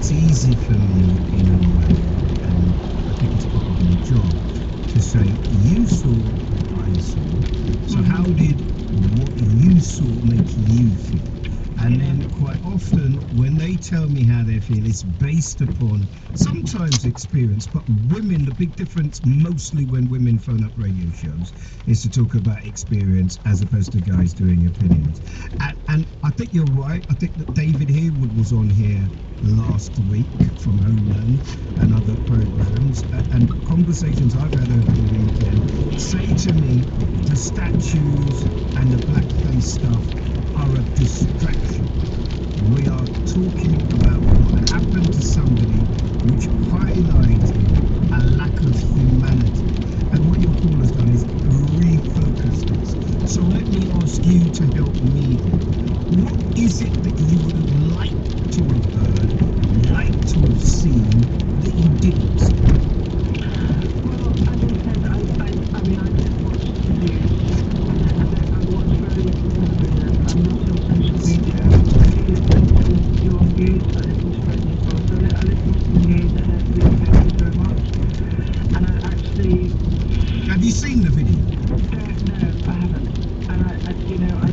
it's easy for me in a way, and I think it's part of my job, to say, you saw what I saw. So how did what you saw make you feel? And then quite often when they tell me how they feel, it's based upon sometimes experience, but women, the big difference mostly when women phone up radio shows is to talk about experience as opposed to guys doing opinions. And I think you're right. I think that David Harewood was on here last week from Homeland and other programs, and conversations I've had over the weekend say to me the statues and the blackface stuff are a distraction. We are talking about what happened to somebody which highlighted a lack of humanity. And what your call has done is refocus this. So let me ask you to help me then. What is it that you would have liked to have heard, liked to have seen, that you didn't see? Well, as I said, I mean, I did watch the news. I watch very little television. I'm not on social media. I only listen to your news. I listen to radio as well. So I listen to the news carefully. Thank you very much. And I actually... Have you seen the video? No, I haven't. And you know, I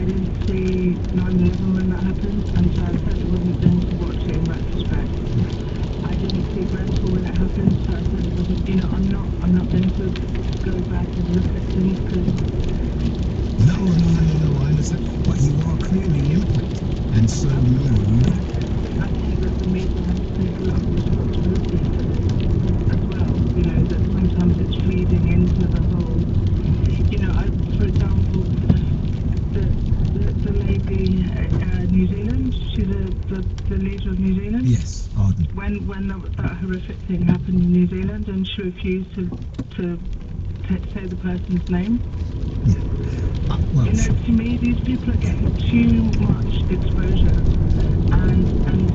didn't see 9/11 when that happened, and so I certainly wasn't then to watch it in retrospect. I didn't see Grenfell when it happened, so I certainly wasn't. You know, I'm not going to go back and look at things because. No, I understand. But you are clearly impacted and so moved. I think that the media has to take a lot of responsibility as well. You know, that sometimes it's feeding into the whole. You know, for example, the lady New Zealand, she's the leader of New Zealand. Yes, Arden. When that horrific thing happened in New Zealand, and she refused to say the person's name. Yeah. Well, you know, to me, these people are getting too much exposure, and